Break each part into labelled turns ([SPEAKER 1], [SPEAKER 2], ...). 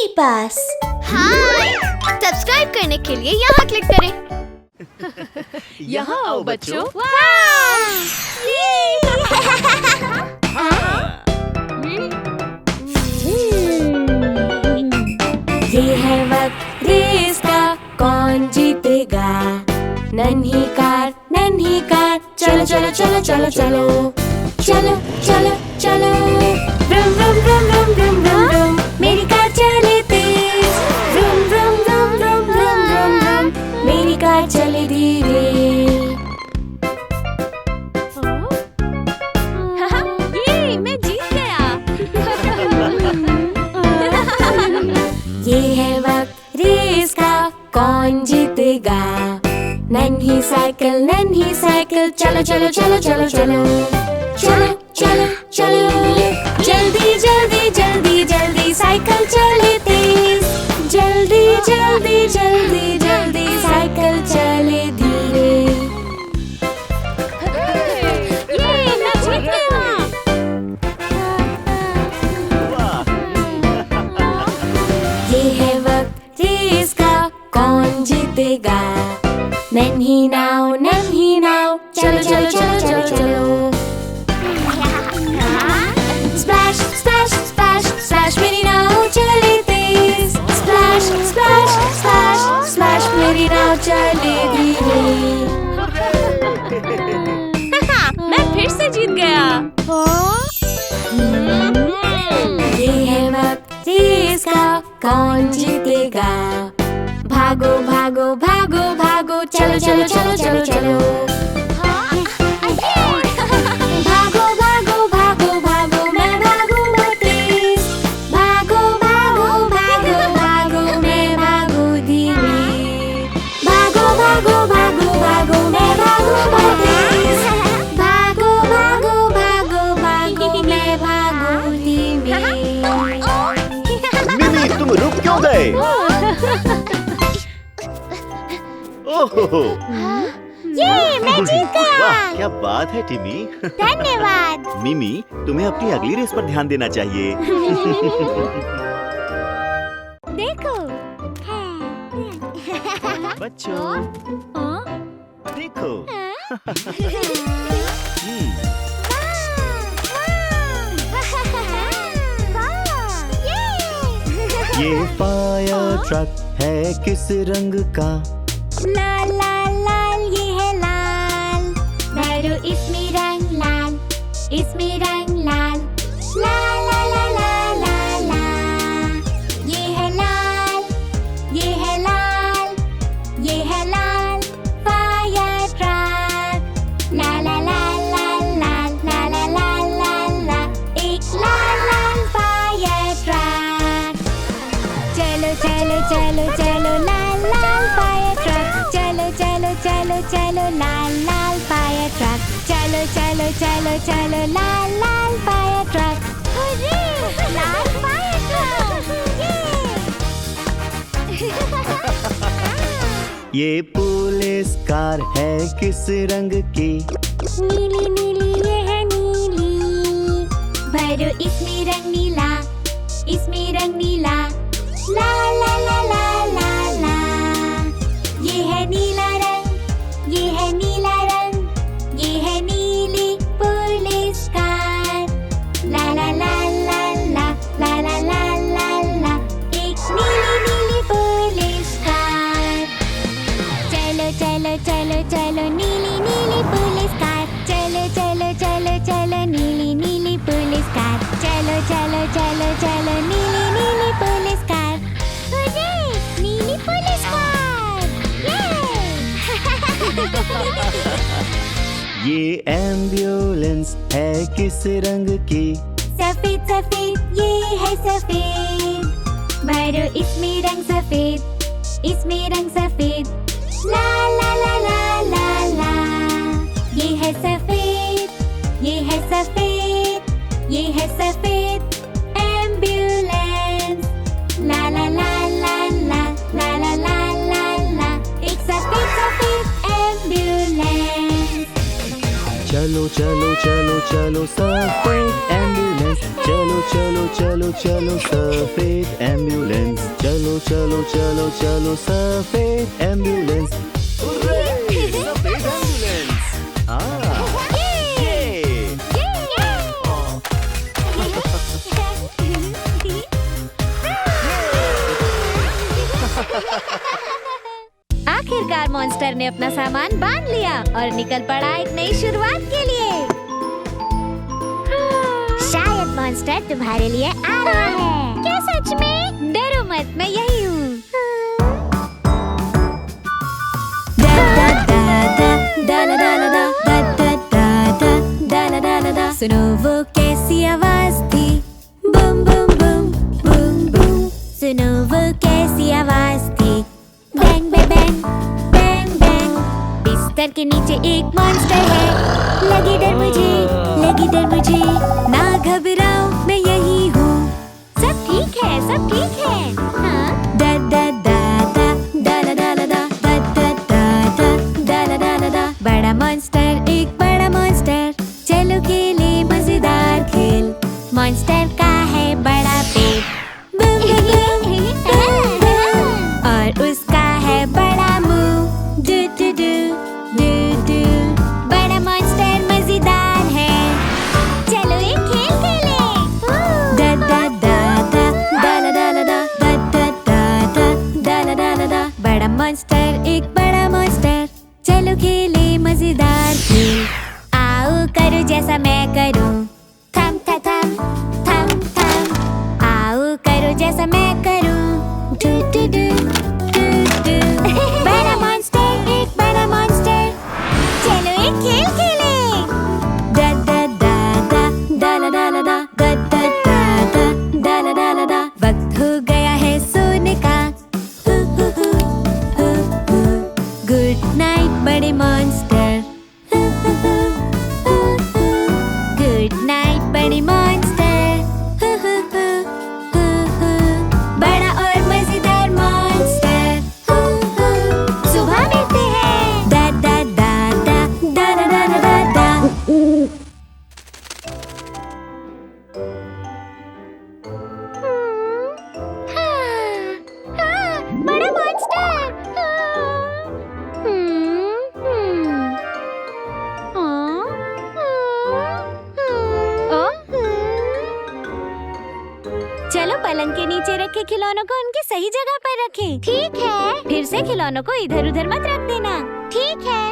[SPEAKER 1] मेरे पास।
[SPEAKER 2] हाय, सब्सक्राइब करने के लिए यहाँ क्लिक करें।
[SPEAKER 3] यहाँ आओ बच्चों।
[SPEAKER 1] ये है वक्त रेस का, कौन जीतेगा? नन्ही कार चलो चलो चलो चलो चलो चलो चलो चलो। Vroom vroom vroom vroom vroom vroom vroom, मेरी कार चले तेज। Vroom vroom vroom vroom vroom vroom vroom, मेरी कार चले धीरे।
[SPEAKER 2] ये मैं जीत गया।
[SPEAKER 1] ये है वक्त रेस का, कौन जीतेगा? नन्ही साइकिल चलो चलो चलो चलो चलो चलो चलो चलो। जल्दी जल्दी जल्दी जल्दी साइकिल चले तेज। जल्दी जल्दी जल्दी जल्दी साइकिल चले धीरे।
[SPEAKER 2] ये मैं जीत गया।
[SPEAKER 1] ये है वक्त रेस का, कौन जीतेगा? नन्ही नाव चलो चलो चलो चलो चलो। स्प्लैश स्प्लैश स्प्लैश स्प्लैश, मेरी नाव चले तेज। स्प्लैश स्प्लैश स्प्लैश स्प्लैश, मेरी नाव चले धीरे।
[SPEAKER 2] मैं फिर से जीत गया।
[SPEAKER 1] ये है वक्त रेस का, कौन जीतेगा? भागो भागो भागो भागो चलो चलो चलो चलो चलो। भागो भागो भागो भागो, मैं भागूंगा तेज। भागो भागो भागो भागो, मैं भागू धीरे। भागो भागो भागो भागो, मैं भागूंगा तेज। भागो भागो भागो भागो, मैं भागू धीरे।
[SPEAKER 3] मिमी, तुम रुक क्यों गए? ओहो,
[SPEAKER 2] ये मैं जीत गया।
[SPEAKER 3] वाह क्या बात है टिमी।
[SPEAKER 2] धन्यवाद।
[SPEAKER 3] मिमी, तुम्हें अपनी अगली रेस पर ध्यान देना चाहिए।
[SPEAKER 2] देखो।
[SPEAKER 3] बच्चों देखो। ये फायर ट्रक है किस रंग का?
[SPEAKER 1] लाल लाल लाल, ये है लाल। भरो इसमें रंग लाल, इसमें रंग लाल। ला ला ला ला ला ला, ये है लाल, ये है लाल, ये है लाल फायर ट्रक। ला ला ला ला ला ला ला ला ला ला, एक लाल लाल फायर ट्रक। चलो चलो चलो चलो लाल लाल फायर ट्रक। चलो चलो चलो चलो लाल लाल फायर ट्रक। चलो चलो चलो चलो लाल लाल फायर ट्रक।
[SPEAKER 2] लाल फायर ट्रक।
[SPEAKER 3] ये पुलिस कार है किस रंग की?
[SPEAKER 1] नीली नीली, ये है नीली। भरो इसमें रंग नीला, इसमें रंग नीला। ला ला ला ला ला ला, ये है नीला रंग, ये है नीला रंग। ये है नीली पुलिस कार। ला ला ला ला ला ला ला ला ला ला, एक नीली नीली पुलिस कार। चलो चलो चलो चलो नीली नीली पुलिस कार। चलो चलो चलो चलो नीली नीली पुलिस कार। चलो चलो चलो चलो नीली नीली पुलिस कार।
[SPEAKER 2] नीली पुलिस कार।
[SPEAKER 3] ये एम्बुलेंस है किस रंग की?
[SPEAKER 1] सफेद सफेद, ये है सफेद। भरो इसमें रंग सफेद, इसमें रंग सफेद। ला ला ला ला ला ला, ये है सफेद, ये है सफेद, ये है सफेद एम्बुलेंस। ला ला ला ला ला ला ला ला ला ला, एक सफेद सफेद एम्बुलेंस।
[SPEAKER 3] चलो चलो चलो चलो सफेद एम्बुलेंस। चलो चलो चलो चलो सफेद एम्बुलेंस। चलो चलो सफेद एम्बुलेंस। सफेद एम्बुलेंस।
[SPEAKER 1] आखिरकार मॉन्स्टर ने अपना सामान बांध लिया और निकल पड़ा एक नई शुरुआत के लिए। शायद मॉन्स्टर तुम्हारे लिए आ रहा है। क्या सच में? डरो मत, मैं यही हूँ। सुनो वो कैसी आवाज थी, boom boom boom boom boom. सुनो वो कैसी आवाज थी, bang bang bang bang bang. बिस्तर के नीचे एक मॉन्स्टर है, लगी डर मुझे, लगी डर मुझे। ना घबराओ, मैं यही हूँ। सब ठीक है, सब ठीक है। हाँ? दा दा दा दा दा ला दा ला दा दा दा दा दा ला दा ला दा। बड़ा मॉन्स्टर, एक बड़ा मॉन्स्टर, चलो खेले मजेदार खेल। मॉन्स्टर का है बड़ा पेट, बूम बूम बूम, और उसका है बड़ा मुंह, do do do do do. बड़ा मॉन्स्टर मजेदार है, चलो एक खेल खेले। दा दा दा दा दा ला दा ला दा दा दा दा दा ला दा ला दा। बड़ा मॉन्स्टर, एक बड़ा मॉन्स्टर, चलो खेले मजेदार खेल। आओ करो जैसा मैं करूं, थम थम थम थम। आओ करो जैसा मैं करूं, do do do do do. बड़ा मॉन्स्टर, एक बड़ा मॉन्स्टर, चलो एक खेल खेले। दा दा दा दा दा ला दा ला दा दा दा दा दा ला दा ला दा। वक्त हो गया है सोने का, गुड नाइट बड़े मॉन्स्टर। गुड नाइट बड़े मॉन्स्टर। बड़ा और मजेदार मॉन्स्टर। सुबह मिलते हैं। दा दा दा दा दा दा दा दा दा। बड़ा मॉन्स्टर। चलो पलंग के नीचे रखे खिलौनों को उनकी सही जगह पर रखें। ठीक है। फिर से खिलौनों को इधर उधर मत रख देना। ठीक है।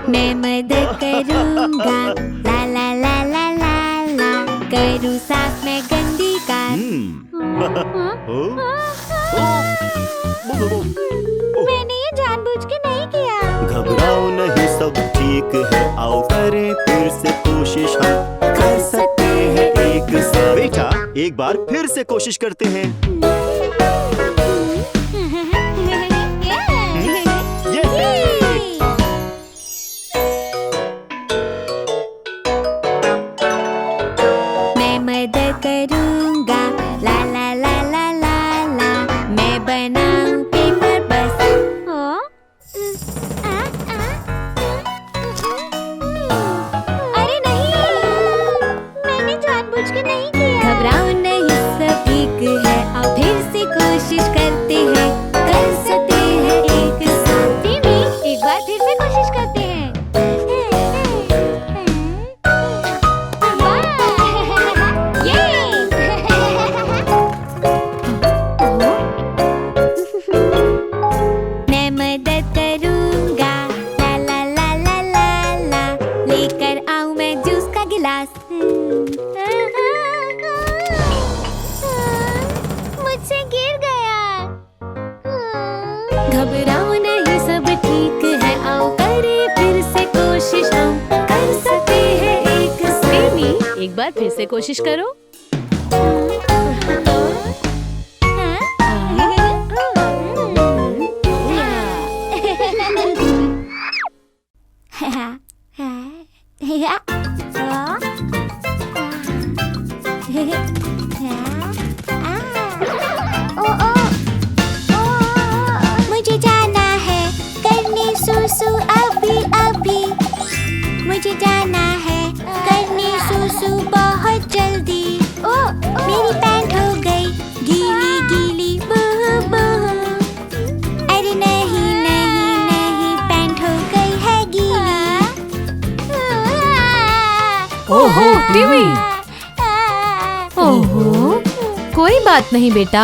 [SPEAKER 1] मैं मदद करूंगा, ला ला ला ला ला ला। करूँ साफ मैं गंदी कार। मैंने ये जानबूझ के नहीं किया।
[SPEAKER 3] घबराओ नहीं, सब ठीक है। आओ करें फिर से कोशिश, हम कर सकते हैं एक साथ। बेटा एक बार फिर से कोशिश करते हैं। मैं मदद करूंगा, ला ला ला ला ला ला। मैं बनाऊं पेपर बस। अरे नहीं, मैंने जानबूझ के नहीं किया। घबराओ नहीं, सब ठीक है। आओ फिर से कोशिश करते हैं, कर सकते हैं एक साथ। टीमी, एक बार फिर से कोशिश करते हैं। मैं मदद करूंगा, ला ला ला ला ला ला। लेकर आऊं मैं जूस का गिलास। मुझसे गिर गया। घबराओ नहीं, सब ठीक है। आओ करें फिर से कोशिश, हम कर सकते हैं एक साथ। एक बार फिर से कोशिश करो।
[SPEAKER 4] चुट्टी हुई। ओहो, कोई बात नहीं बेटा।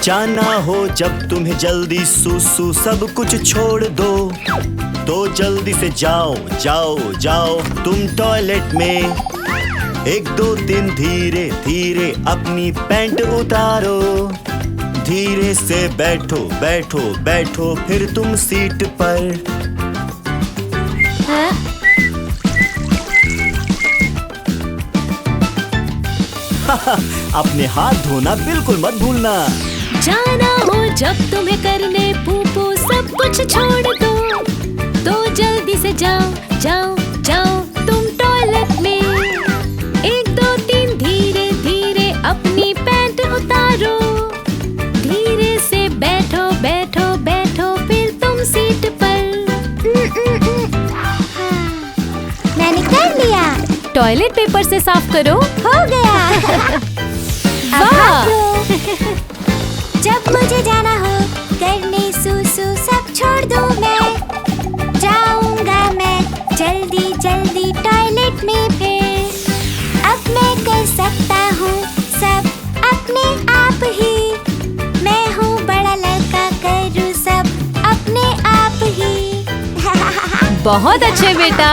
[SPEAKER 5] जाना हो जब तुम्हें जल्दी सुसु सब कुछ छोड़ दो, तो जल्दी से जाओ जाओ जाओ तुम टॉयलेट में। 1 2 3 धीरे धीरे अपनी पैंट उतारो, धीरे से बैठो बैठो बैठो फिर तुम सीट पर। अपने हाथ धोना बिल्कुल मत भूलना।
[SPEAKER 4] जाना हो जब तुम्हें करने पूपू सब कुछ छोड़ दो, तो जल्दी से जाओ जाओ जाओ तुम टॉयलेट में। 1 2 3 धीरे धीरे अपनी पैंट उतारो, धीरे से बैठो बैठो बैठो फिर तुम सीट पर।
[SPEAKER 3] मैंने कर लिया।
[SPEAKER 4] टॉयलेट पेपर से साफ करो।
[SPEAKER 3] हो गया।
[SPEAKER 4] वाह!
[SPEAKER 3] जब मुझे जाना हो करने सुसु सब छोड़ दूं मैं, जाऊंगा मैं जल्दी जल्दी टॉयलेट में फिर। अब मैं कर सकता हूँ सब अपने आप ही, मैं हूँ बड़ा लड़का करूँ सब अपने आप ही।
[SPEAKER 4] बहुत अच्छे बेटा।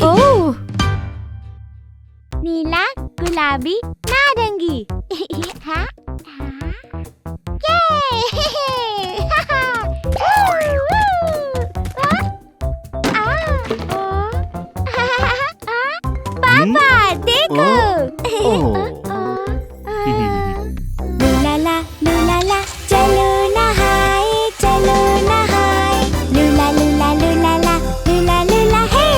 [SPEAKER 4] ओह,
[SPEAKER 3] नीला, गुलाबी, नारंगी। हाँ? पापा देखो। लूला ला चलो नहाए चलो नहाए, लूला लूला लूला ला लूला लूला हे।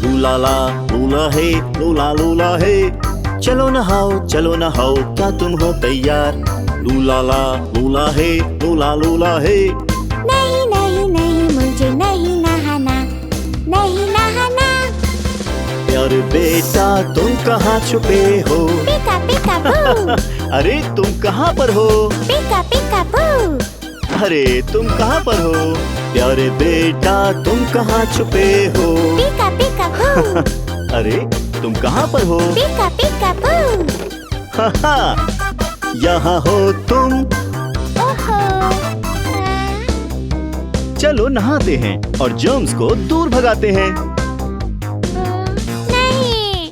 [SPEAKER 5] लूला ला लूला हे लूला लूला हे, चलो नहाओ क्या तुम हो तैयार। लूला ला लूला हे लूला लूला हे।
[SPEAKER 3] नहीं नहीं नहीं मुझे नहीं नहाना, नहीं नहाना।
[SPEAKER 5] यार बेटा तुम कहाँ छुपे हो?
[SPEAKER 3] पिका पिका बू,
[SPEAKER 5] अरे तुम कहाँ पर हो?
[SPEAKER 3] पिका पिका बू।
[SPEAKER 5] अरे तुम कहाँ पर हो? प्यारे बेटा तुम कहाँ छुपे हो?
[SPEAKER 3] पिका पिका बू,
[SPEAKER 5] अरे तुम कहाँ पर हो?
[SPEAKER 3] पिका पिका बू।
[SPEAKER 5] यहाँ हो तुम।
[SPEAKER 3] ओहो।
[SPEAKER 5] चलो नहाते हैं और जर्म्स को दूर भगाते हैं।
[SPEAKER 3] नहीं।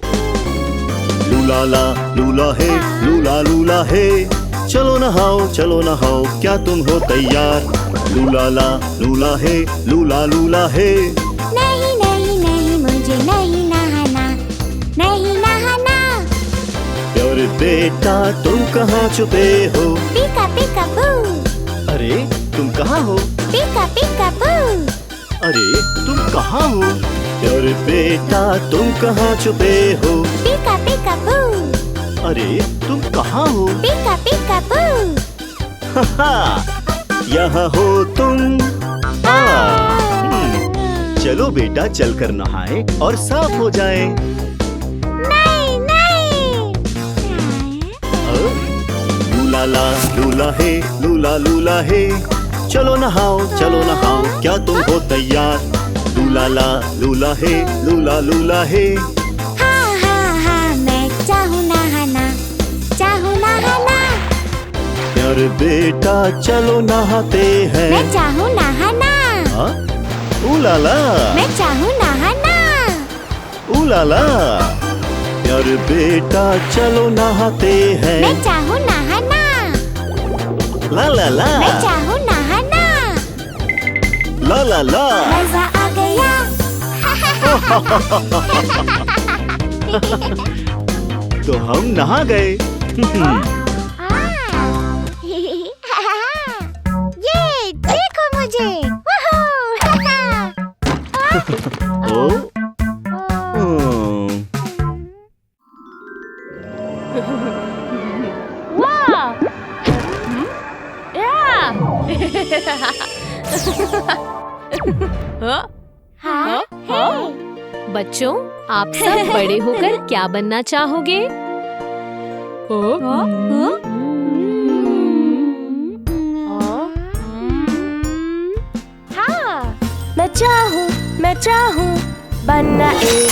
[SPEAKER 5] लूला ला लूला हे लूला लूला हे, चलो नहाओ क्या तुम हो तैयार। लूला ला लूला हे लूला लूला हे।
[SPEAKER 3] नहीं नहीं नहीं मुझे नहीं नहाना, नहीं नहाना।
[SPEAKER 5] प्यारे बेटा तुम कहाँ छुपे हो?
[SPEAKER 3] पिका पिका बू,
[SPEAKER 5] अरे तुम कहाँ हो?
[SPEAKER 3] पिका पिका बू।
[SPEAKER 5] अरे तुम कहाँ हो? प्यारे बेटा तुम कहाँ छुपे हो?
[SPEAKER 3] पिका पिका बू,
[SPEAKER 5] अरे तुम कहाँ हो?
[SPEAKER 3] पिका पिका बू।
[SPEAKER 5] यहाँ हो तुम। चलो बेटा चलकर नहाए और साफ हो जाए।
[SPEAKER 3] नहीं नहीं।
[SPEAKER 5] लूला ला लूला हे लूला लूला हे, चलो नहाओ क्या तुम हो तैयार। लूला ला लूला हे लूला लूला हे।
[SPEAKER 3] हाँ हाँ हाँ मैं चाहूँ नहाना, चाहूँ नहाना।
[SPEAKER 5] प्यारे बेटा चलो नहाते हैं।
[SPEAKER 3] मैं चाहूँ नहाना,
[SPEAKER 5] ऊला ला
[SPEAKER 3] मैं चाहूँ नहाना।
[SPEAKER 5] ऊला ला, प्यारे बेटा चलो नहाते हैं।
[SPEAKER 3] मैं चाहूँ नहाना,
[SPEAKER 5] ला ला ला
[SPEAKER 3] मैं चाहूँ नहाना।
[SPEAKER 5] ला ला ला।
[SPEAKER 3] मजा आ गया।
[SPEAKER 5] तो हम नहा गए।
[SPEAKER 3] ये देखो मुझे।
[SPEAKER 5] ओ,
[SPEAKER 3] हाँ?
[SPEAKER 4] बच्चों, आप सब बड़े होकर क्या बनना चाहोगे?
[SPEAKER 2] मैं
[SPEAKER 4] मैं चाहूँ बनना एक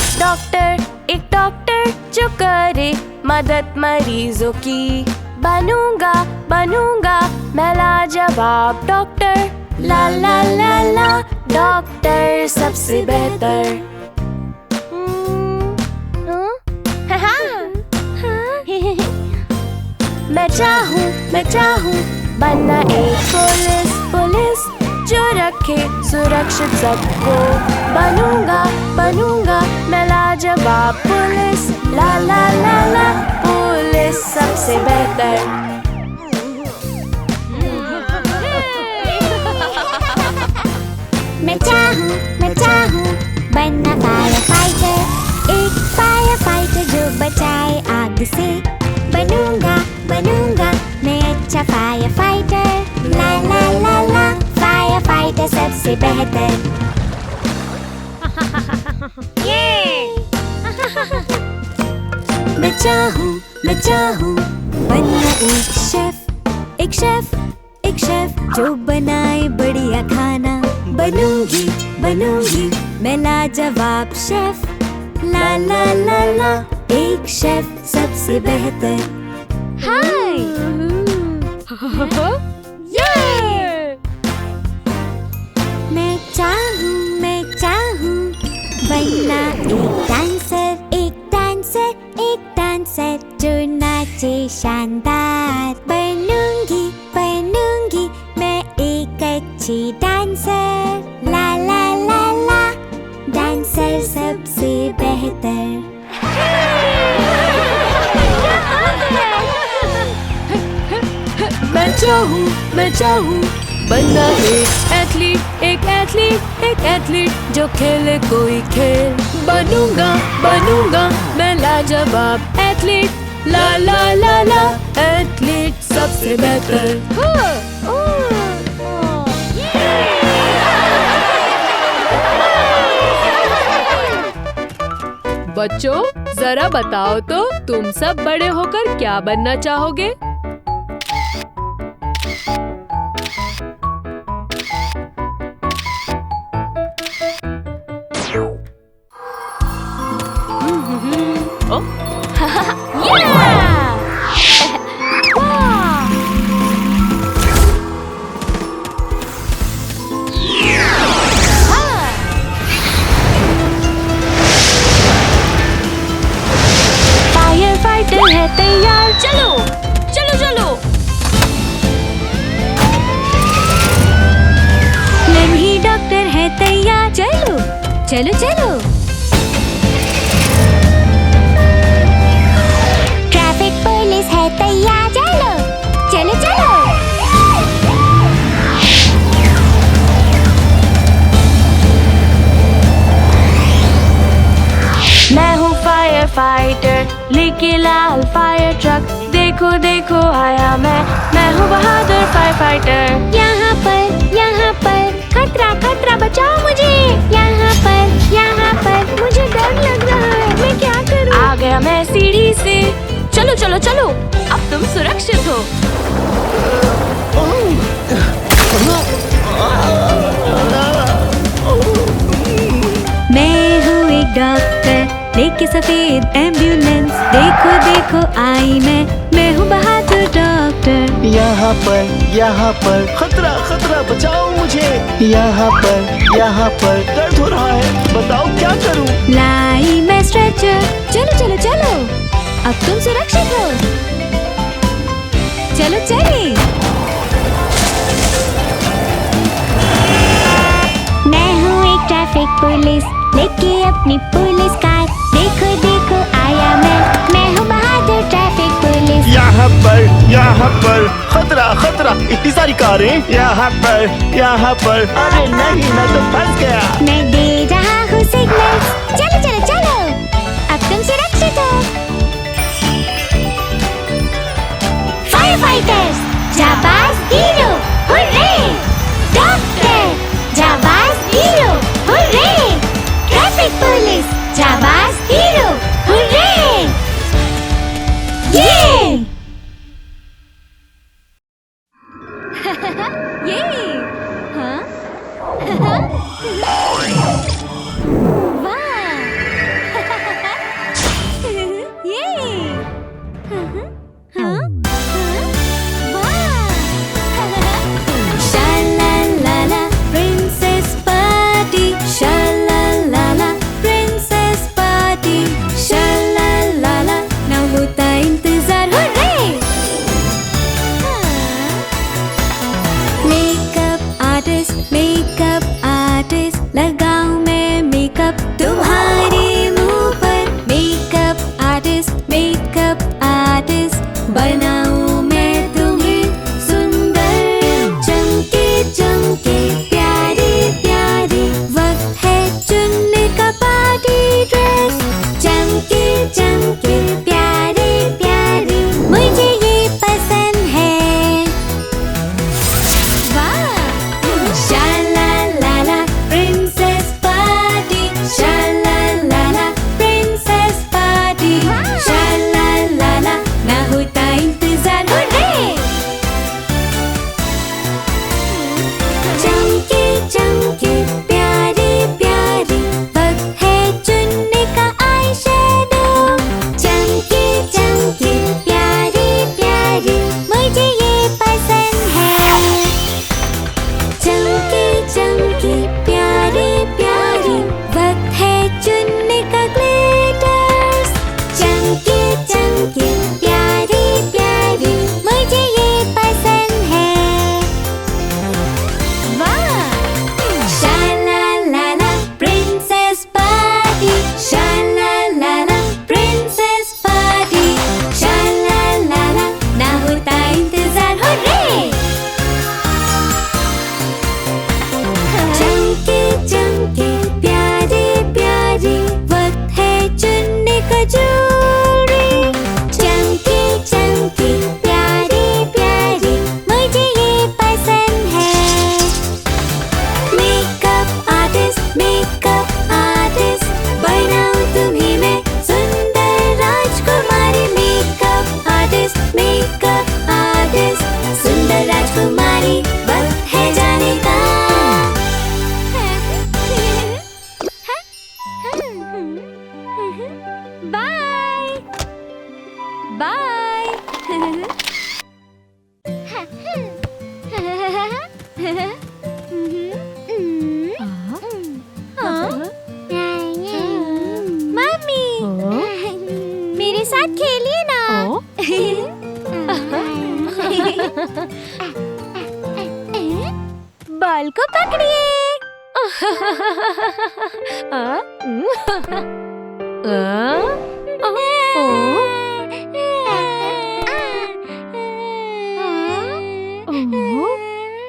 [SPEAKER 4] डॉक्टर जो करे मदद मरीजों की। बनूंगा बनूंगा मैं लाजवाब डॉक्टर, ला ला ला ला डॉक्टर सबसे बेहतर। मैं चाहूँ बनना एक पुलिस जो रखे सुरक्षित सबको। बनूंगा मैं लाजवाब पुलिस, ला ला ला ला पुलिस सबसे बेहतर।
[SPEAKER 3] मैं चाहूँ बनना फायर फाइटर, एक फायर फाइटर जो बचाए आग से। बनूंगा मैं अच्छा फायर फाइटर, ला ला ला ला फायर फाइटर सबसे बेहतर। मैं चाहूँ बनना एक शेफ जो बनाए बढ़िया खाना। बनूंगी मैं लाजवाब शेफ, ला ला ला ला एक शेफ सबसे बेहतर। हाय मैं चाहूँ बनना एक डांसर जो नाचे शानदार। बनूंगी मैं एक अच्छी डांसर, ला ला ला ला डांसर सबसे बेहतर।
[SPEAKER 4] मैं चाहूँ बनना एक एथलीट जो खेले कोई खेल। बनूंगा मैं लाजवाब एथलीट, ला ला ला ला एथलीट सबसे बेहतर। बच्चों जरा बताओ तो तुम सब बड़े होकर क्या बनना चाहोगे? फायर फाइटर है तैयार, चलो चलो चलो।
[SPEAKER 3] लम्ही डॉक्टर है तैयार, चलो चलो चलो। ट्रैफिक पुलिस है तैयार, चलो चलो चलो।
[SPEAKER 4] मैं हूँ फायर फाइटर लेके लाल फायर ट्रक। देखो देखो आया मैं हूँ बहादुर फायर फाइटर।
[SPEAKER 3] यहाँ पर खतरा बचाओ मुझे। यहाँ पर मुझे डर लग रहा है, मैं क्या करूँ?
[SPEAKER 4] आ गया मैं सीढ़ी से, चलो चलो चलो अब तुम सुरक्षित हो।
[SPEAKER 3] मैं हूँ एक डॉक्टर लेके सफेद एम्बुलेंस। देखो देखो आई मैं हूँ बहादुर डॉक्टर।
[SPEAKER 5] यहाँ पर खतरा बचाओ मुझे। यहाँ पर दर्द हो रहा है, बताओ क्या करूं?
[SPEAKER 3] लाई मैं स्ट्रेचर, चलो चलो चलो अब तुम सुरक्षित हो। चलो चलिए। मैं हूँ एक ट्रैफिक पुलिस लेके अपनी पुलिस कार। देखो देखो आया मैं हूँ बहादुर ट्रैफिक पुलिस।
[SPEAKER 5] यहाँ पर खतरा इतनी सारी कारें। यहाँ पर अरे नहीं, मैं तो फंस गया।
[SPEAKER 3] मैं दे रहा हूँ सिग्नल, चलो चलो चलो अब तुम सुरक्षित हो। फायर फाइटर्स जाबाज हीरो, हुर्रे! डॉक्टर जाबाज हीरो, हुर्रे! ट्रैफिक पुलिस जाबाज हीरो, हुर्रे! ये हाँ बॉल को पकड़िए।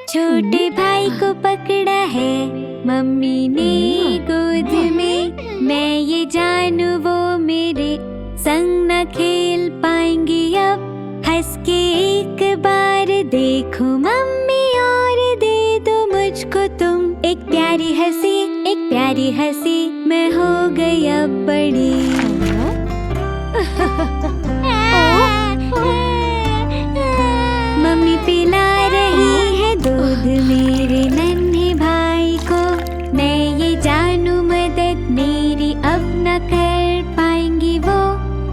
[SPEAKER 3] छोटे भाई को पकड़ा है मम्मी ने गोद में। मैं ये जानू वो मेरे संग न खेल पाएंगी अब। हंस के एक बार देखो मम्मी और दे दो मुझको तुम एक प्यारी हंसी, एक प्यारी हंसी। मैं हो गई अब बड़ी। मम्मी पिला रही है दूध मेरे नन्हे भाई को। मैं ये जानू मदद मेरी अब न कर पाएंगी वो।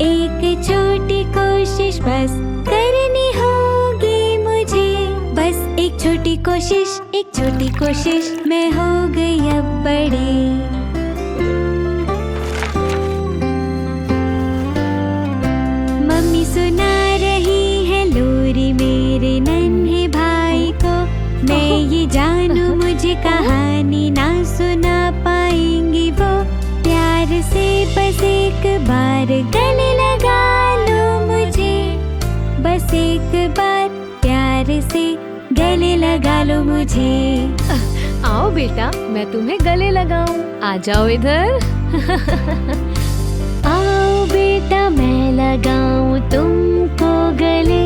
[SPEAKER 3] एक छोटी कोशिश बस करनी होगी मुझे। बस एक छोटी कोशिश, एक छोटी कोशिश। मैं हो गई अब बड़ी। मम्मी सुना रही है लोरी मेरे नन्हे भाई को। मैं ये जानू मुझे कहानी ना सुना पाएंगी वो। प्यार से बस एक बार गले लगा लो मुझे। बस एक बार प्यार से गले लगा लो मुझे।
[SPEAKER 4] आओ बेटा, मैं तुम्हें गले लगाऊं। आ जाओ इधर। आओ बेटा, मैं लगाऊं तुमको गले।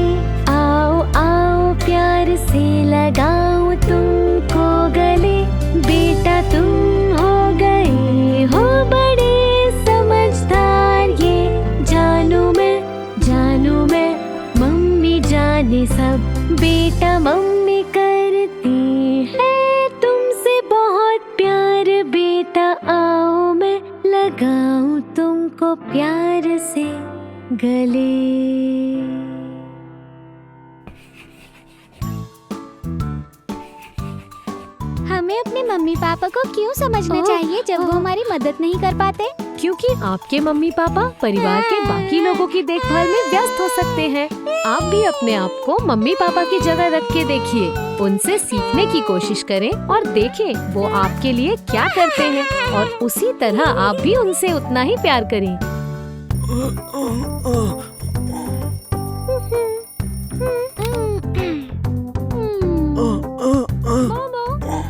[SPEAKER 4] आओ आओ प्यार से लगाऊं तुमको गले। बेटा तुम हो गए हो बड़े समझदार। ये जानू मैं मम्मी जाने सब। बेटा मम्मी करती है तुमसे बहुत प्यार। बेटा आओ मैं लगाऊं तुमको प्यार से गले।
[SPEAKER 3] हमें अपने मम्मी पापा को क्यों समझना चाहिए जब वो हमारी मदद नहीं कर पाते?
[SPEAKER 4] क्योंकि आपके मम्मी पापा परिवार के बाकी लोगों की देखभाल में व्यस्त हो सकते हैं। आप भी अपने आप को मम्मी पापा की जगह रख के देखिए। उनसे सीखने की कोशिश करें और देखें वो आपके लिए क्या करते हैं, और उसी तरह आप भी उनसे उतना ही प्यार करें।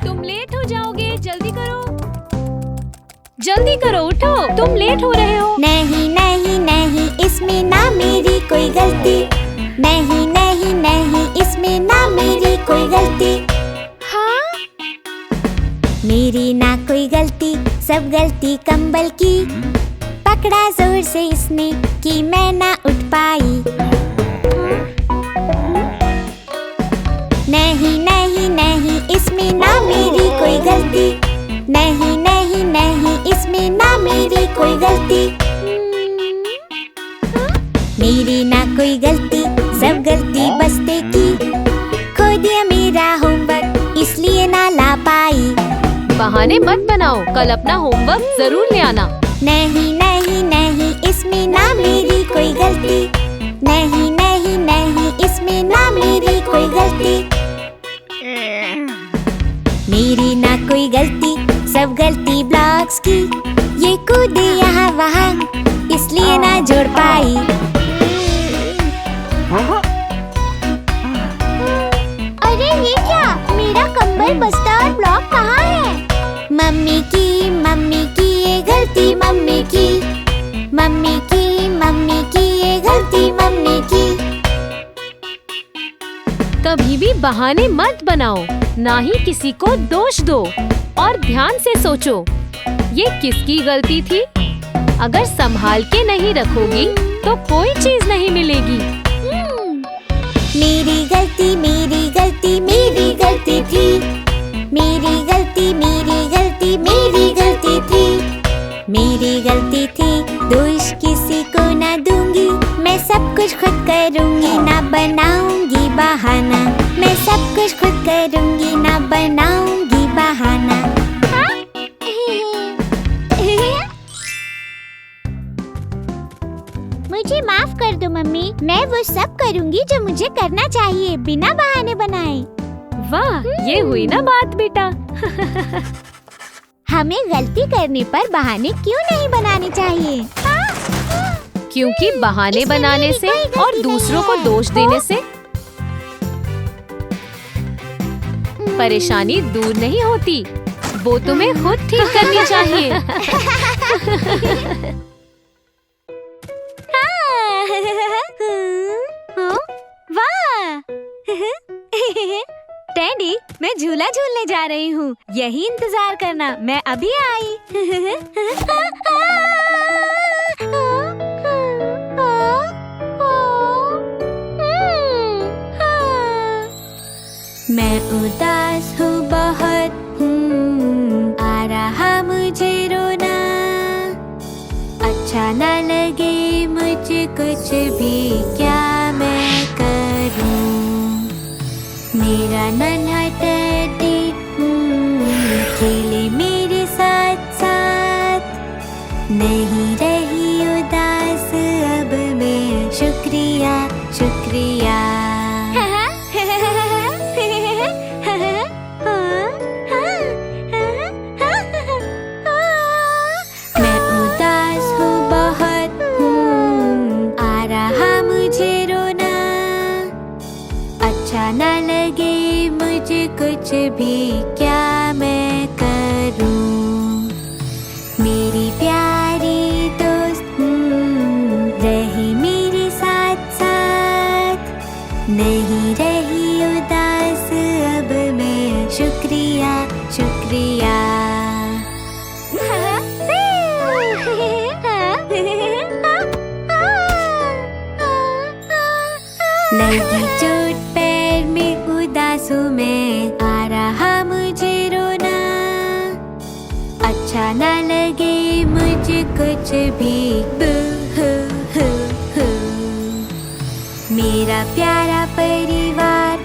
[SPEAKER 4] तुम लेट हो जाओगे, जल्दी करो। जल्दी करो, उठो, तुम लेट हो रहे हो।
[SPEAKER 3] नहीं नहीं नहीं, इसमें ना मेरी कोई गलती। नहीं नहीं नहीं, इसमें ना मेरी कोई गलती। हाँ? मेरी ना कोई गलती, सब गलती कंबल की। पकड़ा जोर से इसने कि मैं ना उठ पाई। नहीं नहीं नहीं, इसमें ना मेरी कोई गलती। नहीं नहीं नहीं, इसमें ना मेरी कोई गलती। मेरी ना कोई गलती, सब गलती बस्ते की। खो दिया मेरा होमवर्क इसलिए ना ला पाई।
[SPEAKER 4] बहाने मत बनाओ, कल अपना होमवर्क जरूर ले आना।
[SPEAKER 3] नहीं नहीं नहीं, इसमें ना मेरी कोई गलती। नहीं नहीं नहीं, इसमें ना मेरी कोई गलती। मेरी ना कोई गलती, सब गलती ब्लॉक्स की। ये कूदे यहाँ वहाँ इसलिए ना जोड़ पाई। अरे ये क्या, मेरा कंबल बस्ता और ब्लॉक कहाँ है? मम्मी की ये गलती मम्मी की। मम्मी की ये गलती मम्मी की।
[SPEAKER 4] कभी भी बहाने मत बनाओ, ना ही किसी को दोष दो, और ध्यान से सोचो ये किसकी गलती थी। अगर संभाल के नहीं रखोगी तो कोई चीज नहीं मिलेगी।
[SPEAKER 3] मेरी गलती मेरी गलती मेरी गलती थी। मेरी गलती मेरी गलती मेरी गलती थी। मेरी गलती थी, दोष किसी को ना दूंगी। मैं सब कुछ खुद करूंगी, ना बनाऊंगी बहाना। मैं सब कुछ खुद करूंगी, ना बनाऊंगी बहाना। मुझे माफ कर दो मम्मी, मैं वो सब कर करूँगी जो मुझे करना चाहिए बिना बहाने बनाए।
[SPEAKER 4] वाह, ये हुई ना बात बेटा।
[SPEAKER 3] हमें गलती करने पर बहाने क्यों नहीं बनाने चाहिए?
[SPEAKER 4] क्योंकि बहाने
[SPEAKER 3] इसमें
[SPEAKER 4] बनाने
[SPEAKER 3] मेरी
[SPEAKER 4] से
[SPEAKER 3] कोई गलती
[SPEAKER 4] और
[SPEAKER 3] नहीं
[SPEAKER 4] दूसरों को
[SPEAKER 3] है।
[SPEAKER 4] दोष देने से परेशानी दूर नहीं होती। वो तुम्हें खुद ठीक करनी चाहिए।
[SPEAKER 3] वाह! टैडी, मैं झूला झूलने जा रही हूँ। यही इंतजार करना, मैं अभी आई। मैं उदास हूँ बहुत, आ रहा मुझे रोना। अच्छा न लगे मुझे कुछ भी, क्या मैं करूँ? मेरा नन्हा टैडी खेले मेरे साथ साथ। नहीं रही उदास अब मैं, शुक्रिया शुक्रिया। मैं उदास हूँ बहुत, आ रहा मुझे रोना। अच्छा न लगे मुझे कुछ भी, क्या मैं करूँ? मेरी प्यारी दोस्त रही मेरे साथ साथ। नहीं रही उदास अब मैं, शुक्रिया शुक्रिया। लगी चोट पैर में, उदास हूँ मैं, आ रहा मुझे रोना। अच्छा न लगे मुझे कुछ भी, बू हू हू हू। मेरा प्यारा परिवार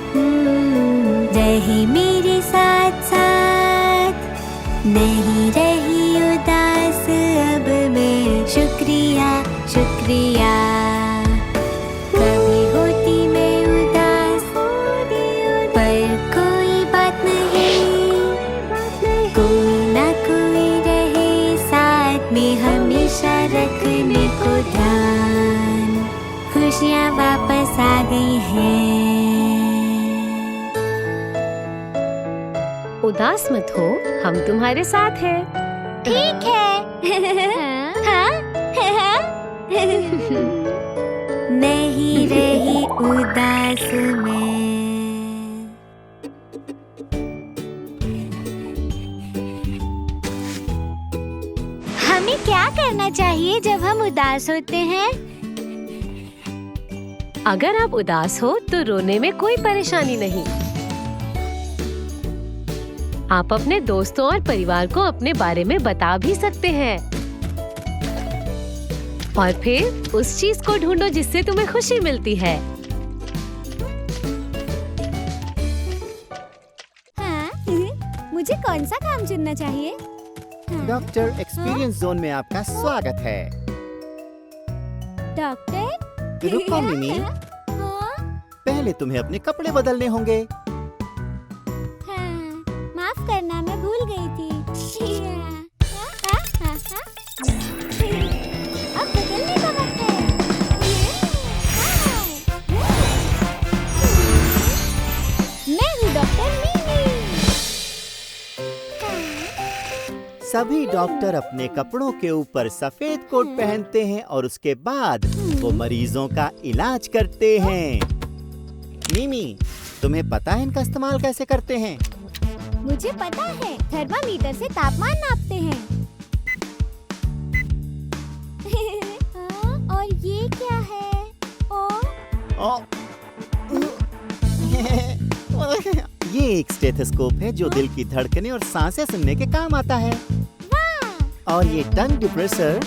[SPEAKER 3] रहे मेरे साथ साथ। नहीं रही उदास अब मैं, शुक्रिया शुक्रिया। कभी होती मैं उदास, पर कोई बात नहीं। कोई ना कोई रहे साथ में, हमेशा रखने को ध्यान। खुशियाँ वापस आ गई हैं।
[SPEAKER 4] उदास मत हो, हम तुम्हारे साथ हैं।
[SPEAKER 3] ठीक है। नहीं रही उदास में। हमें क्या करना चाहिए जब हम उदास होते हैं?
[SPEAKER 4] अगर आप उदास हो तो रोने में कोई परेशानी नहीं। आप अपने दोस्तों और परिवार को अपने बारे में बता भी सकते हैं। और फिर उस चीज को ढूंढो जिससे तुम्हें खुशी मिलती है।
[SPEAKER 3] हाँ, मुझे कौन सा काम चुनना चाहिए?
[SPEAKER 6] डॉक्टर एक्सपीरियंस जोन में आपका स्वागत है।
[SPEAKER 3] डॉक्टर?
[SPEAKER 6] रुको मिमी,
[SPEAKER 3] हाँ?
[SPEAKER 6] पहले तुम्हें अपने कपड़े बदलने होंगे।
[SPEAKER 3] हाँ, माफ करना, मैं भूल गई थी। अब बदलने का वक्त है। मैं हूँ डॉक्टर मिमी।
[SPEAKER 6] सभी डॉक्टर अपने कपड़ों के ऊपर सफेद कोट पहनते हैं और उसके बाद वो मरीजों का इलाज करते हैं। मिमी, तुम्हें पता है इनका इस्तेमाल कैसे करते हैं?
[SPEAKER 3] मुझे पता है, थर्मामीटर से तापमान नापते हैं। हाँ, और ये क्या है?
[SPEAKER 6] ओ, ये एक स्टेथोस्कोप है जो दिल की धड़कनें और सांसें सुनने के काम आता है। और ये टंग डिप्रेसर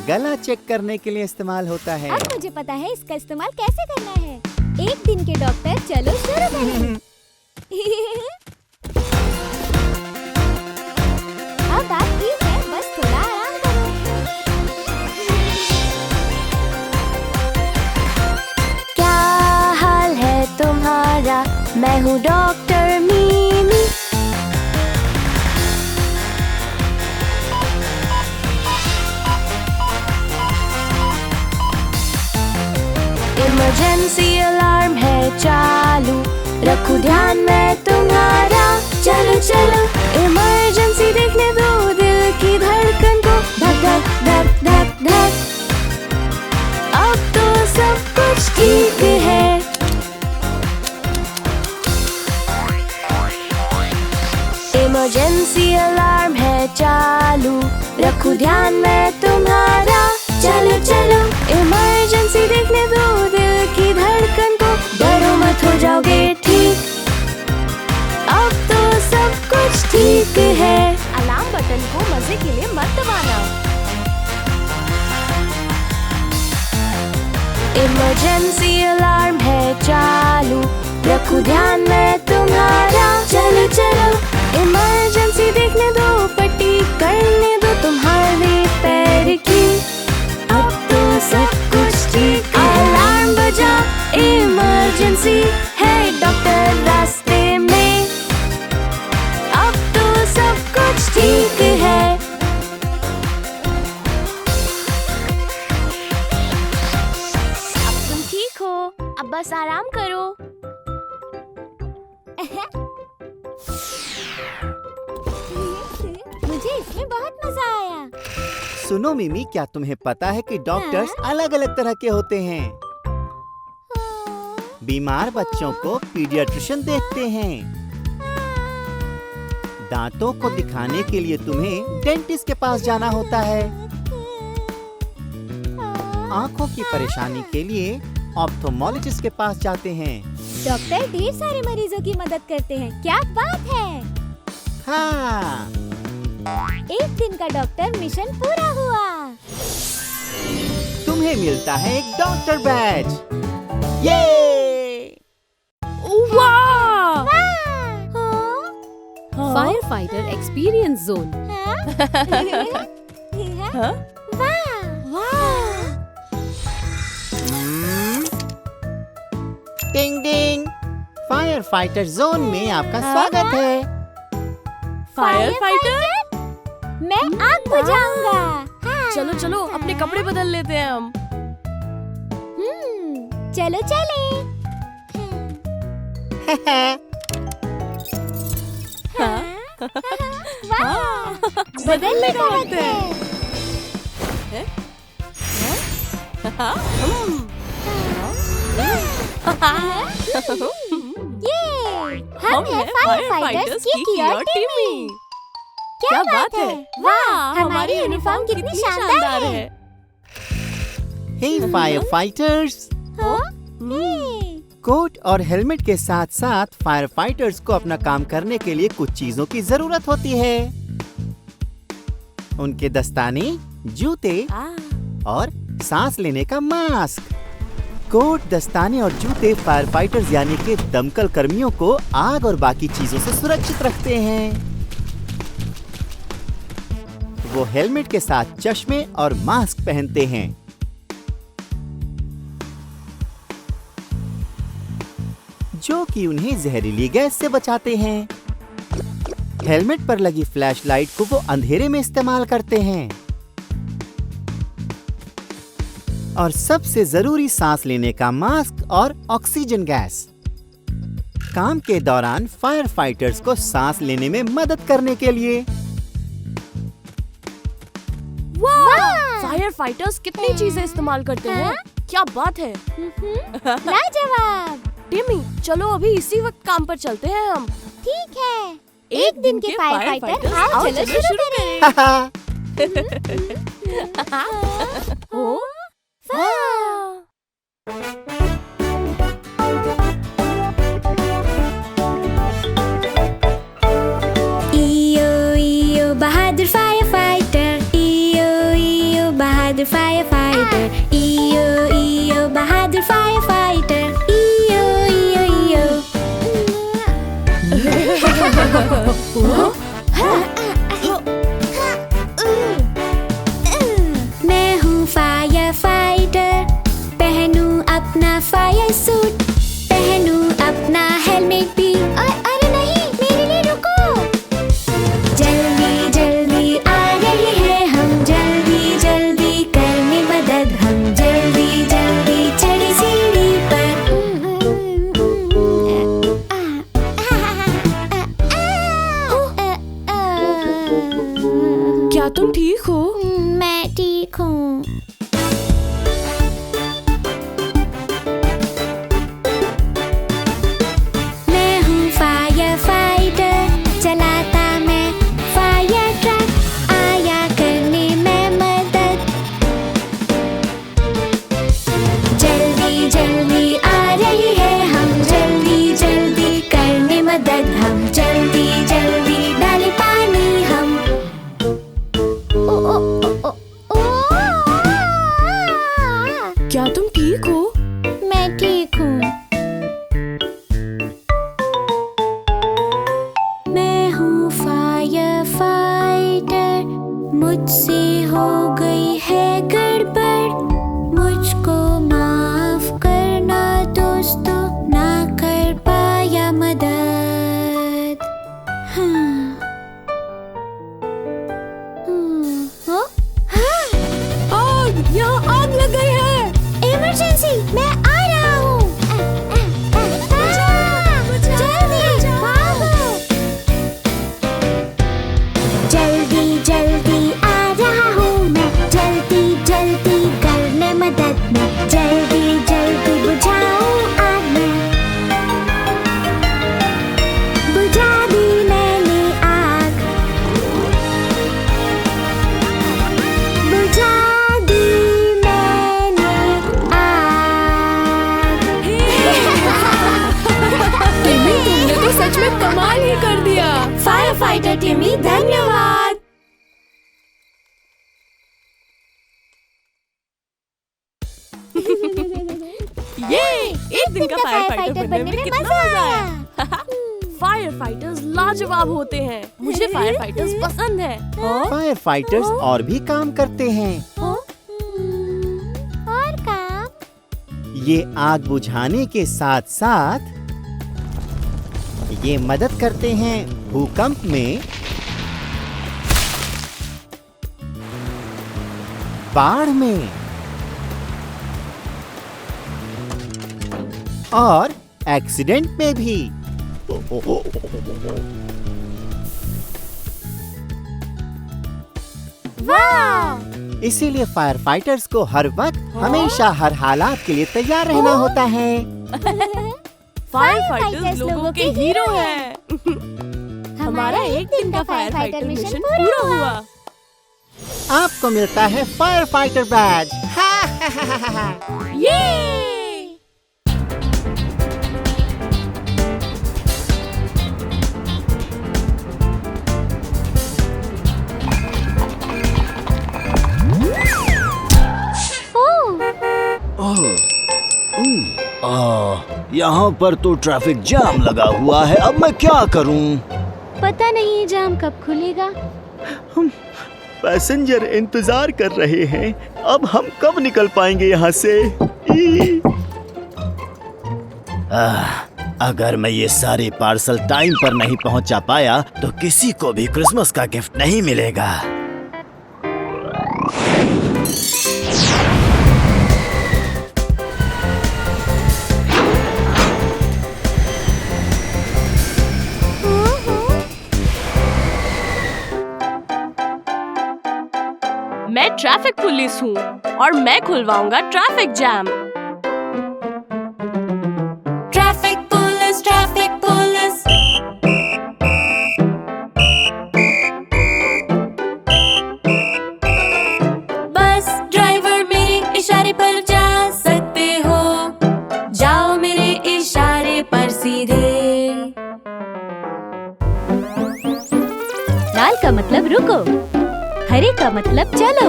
[SPEAKER 6] गला चेक करने के लिए इस्तेमाल होता है।
[SPEAKER 3] अब मुझे पता है इसका इस्तेमाल कैसे करना है। एक दिन के डॉक्टर, चलो शुरू करें। अब आप ठीक है, बस थोड़ा आराम करो।
[SPEAKER 4] मैं हूँ डॉक्टर मीमी। इमरजेंसी अलार्म है चालू, रखूं ध्यान में तुम्हारा। चलो चलो इमरजेंसी देखने दो, दिल की धड़कन को धक धक धक धक धक। अब तो सब कुछ ठीक है। इमरजेंसी अलार्म है चालू, रखूं ध्यान में तुम्हारा। चलो चलो इमरजेंसी देखने दो, दिल की धड़कन को। डरो मत, हो जाओगे ठीक। अब तो सब कुछ ठीक है। अलार्म बटन को मजे के लिए मत दबाना। इमरजेंसी अलार्म है चालू, रखूं ध्यान में तुम्हारा। चलो चलो इमरजेंसी देखने दो, पट्टी करने दो तुम्हारे पैर की। अब तो सब कुछ ठीक है। अलार्म बजा, इमरजेंसी है, डॉक्टर रास्ते में। अब तो सब कुछ ठीक है। अब तुम ठीक हो, अब बस आराम करो।
[SPEAKER 3] मुझे इसमें बहुत मजा आया।
[SPEAKER 6] सुनो मिमी, क्या तुम्हें पता है कि डॉक्टर्स अलग अलग तरह के होते हैं? बीमार बच्चों को पीडियाट्रिशियन देखते हैं। दांतों को दिखाने के लिए तुम्हें डेंटिस्ट के पास जाना होता है। आंखों की परेशानी के लिए ऑप्थोमोलॉजिस्ट के पास जाते हैं।
[SPEAKER 3] डॉक्टर ढेर सारे मरीजों की मदद करते हैं। क्या बात है।
[SPEAKER 6] हाँ,
[SPEAKER 3] एक दिन का डॉक्टर मिशन पूरा हुआ।
[SPEAKER 6] तुम्हें मिलता है एक डॉक्टर बैज। ये
[SPEAKER 4] वाह!
[SPEAKER 3] हाँ?
[SPEAKER 4] Fire fighter experience zone.
[SPEAKER 3] हाँ? वाह!
[SPEAKER 6] टिंग टिंग, फायर फाइटर जोन में आपका स्वागत है।
[SPEAKER 4] Fire fighter?
[SPEAKER 3] मैं आग बुझाऊंगा।
[SPEAKER 4] चलो चलो अपने कपड़े बदल लेते हैं हम।
[SPEAKER 3] चलो चले।
[SPEAKER 4] बदलने का वक्त है।
[SPEAKER 3] ये हम हैं फायर फाइटर्स की और टीमी।
[SPEAKER 4] क्या बात है।
[SPEAKER 3] वाह, हमारी यूनिफॉर्म कितनी शानदार है।
[SPEAKER 6] हे फायर फाइटर्स, कोट और हेलमेट के साथ साथ फायर फाइटर्स को अपना काम करने के लिए कुछ चीजों की जरूरत होती है। उनके दस्ताने, जूते और सांस लेने का मास्क। कोट, दस्ताने और जूते फायर फाइटर्स यानी के दमकल कर्मियों को आग और बाकी चीजों से सुरक्षित रखते हैं। वो हेलमेट के साथ चश्मे और मास्क पहनते हैं। जो कि उन्हें जहरीली गैस से बचाते हैं। हेलमेट पर लगी फ्लैश लाइट को वो अंधेरे में इस्तेमाल करते हैं। और सबसे जरूरी सांस लेने का मास्क और ऑक्सीजन गैस। काम के दौरान फायर फाइटर्स को सांस लेने में मदद करने के लिए।
[SPEAKER 4] फायर फाइटर्स कितनी चीजें इस्तेमाल करते हैं। क्या बात है।
[SPEAKER 3] लाजवाब।
[SPEAKER 4] टिमी, चलो अभी इसी वक्त काम पर चलते हैं हम।
[SPEAKER 3] ठीक है। एक दिन के फायर फाइटर, आओ चलो शुरू करें।
[SPEAKER 4] ओ,
[SPEAKER 3] ईयो ईयो बहादुर फायर फाइटर। ईयो ईयो बहादुर फायर फाइटर। ईयो ईयो बहादुर फायर फाइटर। ईयो ईयो ईयो। मैं हूँ फायर फाइटर। फाइटर टिमी, धन्यवाद।
[SPEAKER 7] ये एक दिन का फायर फाइटर बनने में कितना मजा आया। फायर फाइटर्स लाजवाब होते हैं। मुझे फायर फाइटर्स पसंद है।
[SPEAKER 6] फायर फाइटर्स और भी काम करते हैं।
[SPEAKER 3] और काम?
[SPEAKER 6] ये आग बुझाने के साथ साथ ये मदद करते हैं भूकंप में, बाढ़ में और एक्सीडेंट में भी।
[SPEAKER 3] वाह!
[SPEAKER 6] इसीलिए फायर फाइटर्स को हर वक्त हमेशा हर हालात के लिए तैयार रहना होता है।
[SPEAKER 7] फायर फाइटर्स लोगों के हीरो हैं। हमारा एक दिन का फायर फाइटर मिशन पूरा हुआ।
[SPEAKER 6] आपको मिलता है फायर फाइटर बैज।
[SPEAKER 7] ये
[SPEAKER 5] यहाँ पर तो ट्रैफिक जाम लगा हुआ है। अब मैं क्या करूँ?
[SPEAKER 3] पता नहीं ये जाम कब खुलेगा।
[SPEAKER 5] पैसेंजर इंतजार कर रहे हैं। अब हम कब निकल पाएंगे यहाँ से? अगर मैं ये सारे पार्सल टाइम पर नहीं पहुँचा पाया तो किसी को भी क्रिसमस का गिफ्ट नहीं मिलेगा।
[SPEAKER 7] मैं ट्रैफिक पुलिस हूँ और मैं खुलवाऊंगा traffic jam.
[SPEAKER 3] Traffic police, traffic police. Bus driver मेरे इशारे पर जा सकते हो, जाओ मेरे इशारे पर सीधे। लाल का मतलब रुको, हरे का मतलब चलो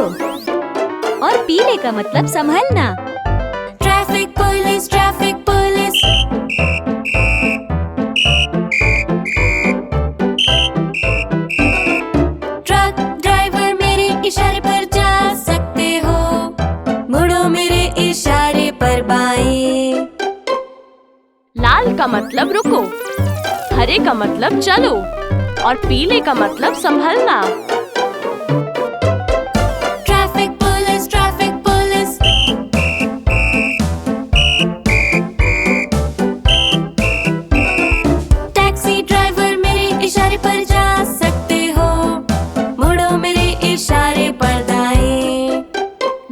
[SPEAKER 3] और पीले का मतलब संभलना। Traffic police, traffic police. Truck driver मेरे इशारे पर जा सकते हो, मुड़ो मेरे इशारे पर बाएं।
[SPEAKER 7] लाल का मतलब रुको, हरे का मतलब चलो और पीले का मतलब संभलना।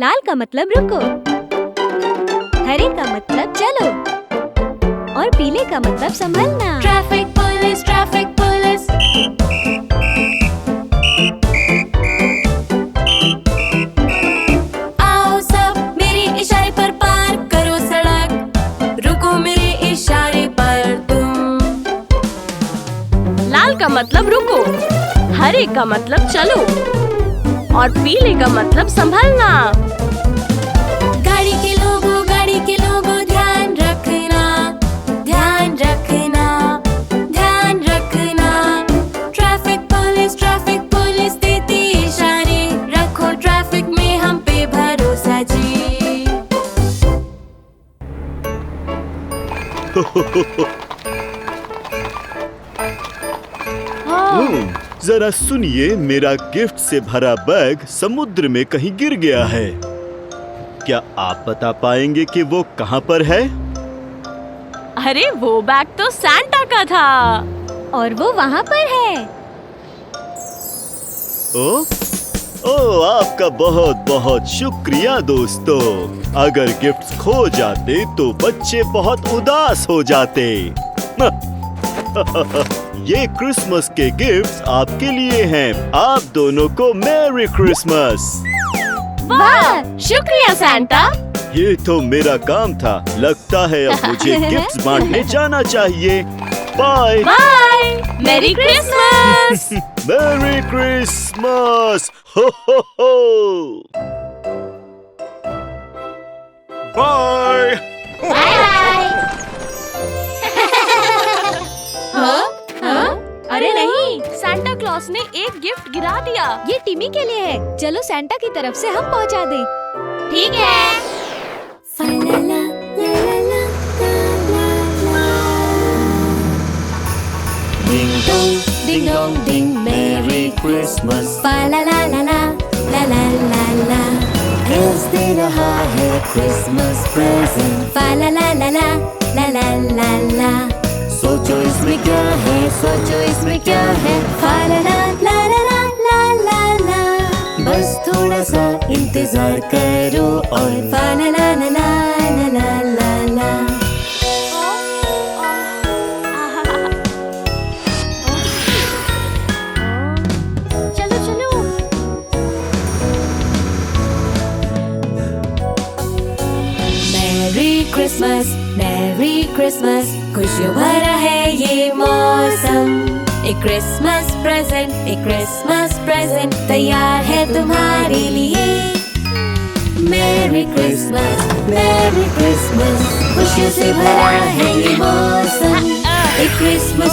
[SPEAKER 3] लाल का मतलब रुको, हरे का मतलब चलो और पीले का मतलब संभलना। Traffic police, traffic police. आओ सब मेरे इशारे पर पार करो सड़क, रुको मेरे इशारे पर तुम।
[SPEAKER 7] लाल का मतलब रुको, हरे का मतलब चलो और पीले का मतलब संभलना।
[SPEAKER 3] गाड़ी के लोगों ध्यान रखना, ध्यान रखना, ध्यान रखना। ट्रैफिक पुलिस देती इशारे, रखो ट्रैफिक में हम पे भरोसा जी।
[SPEAKER 5] जरा सुनिए, मेरा गिफ्ट से भरा बैग समुद्र में कहीं गिर गया है। क्या आप बता पाएंगे कि वो कहाँ पर है?
[SPEAKER 7] अरे वो बैग तो सैंटा का था
[SPEAKER 3] और वो वहाँ पर है।
[SPEAKER 5] ओ, आपका बहुत बहुत शुक्रिया दोस्तों। अगर गिफ्ट्स खो जाते तो बच्चे बहुत उदास हो जाते। ये क्रिसमस के गिफ्ट्स आपके लिए हैं। आप दोनों को मैरी क्रिसमस।
[SPEAKER 7] वाह, शुक्रिया सैंटा।
[SPEAKER 5] ये तो मेरा काम था। लगता है अब मुझे गिफ्ट्स बांटने जाना चाहिए। Bye.
[SPEAKER 7] Bye, merry Christmas.
[SPEAKER 5] Merry Christmas! Ho ho! Bye!
[SPEAKER 7] अरे नहीं, सांता क्लॉस ने एक गिफ्ट गिरा दिया।
[SPEAKER 3] ये टिमी के लिए है। चलो सैंटा की तरफ से हम पहुंचा दें।
[SPEAKER 7] ठीक है।
[SPEAKER 5] Ding dong, ding dong, ding, Merry Christmas!
[SPEAKER 3] Fa la la la la la la la la.
[SPEAKER 5] Elves दे रहा है Christmas present.
[SPEAKER 3] Fa la la la la la la la la.
[SPEAKER 5] सोचो इसमें क्या है, सोचो इसमें क्या है.
[SPEAKER 3] Fa la la la la la la la la.
[SPEAKER 5] बस थोड़ा सा इंतजार करो और
[SPEAKER 3] Fa la la la la la la la la.
[SPEAKER 7] चलो चलो।
[SPEAKER 3] Merry Christmas, खुशियों भरा है ये मौसम। एक Christmas present तैयार है तुम्हारे लिए। Merry Christmas, खुशियों से भरा है ये मौसम। एक Christmas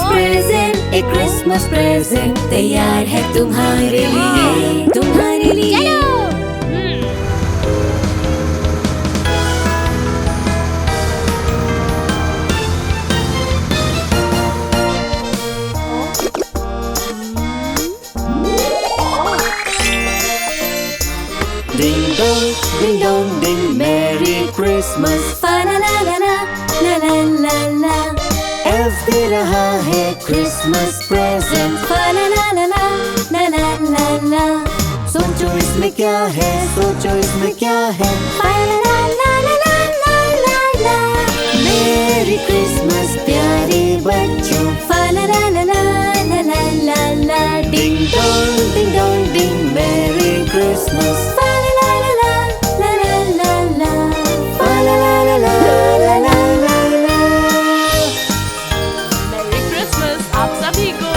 [SPEAKER 3] present तैयार है तुम्हारे लिए, तुम्हारे लिए।
[SPEAKER 5] Ding dong, ding, Merry Christmas!
[SPEAKER 3] Fa la la la la la la la la.
[SPEAKER 5] Elves दे रहा है Christmas present.
[SPEAKER 3] Fa la la la la la la la la.
[SPEAKER 5] सोचो इसमें क्या है, सोचो इसमें क्या है.
[SPEAKER 3] Fa la la la la la la la.
[SPEAKER 5] Merry Christmas प्यारे बच्चों.
[SPEAKER 3] Fa la la la la la la la la.
[SPEAKER 5] Ding dong, ding, Merry Christmas!
[SPEAKER 3] Fa la la la la la la la la.
[SPEAKER 5] Fa la la la la la la la la.
[SPEAKER 7] Merry Christmas आप सभी को।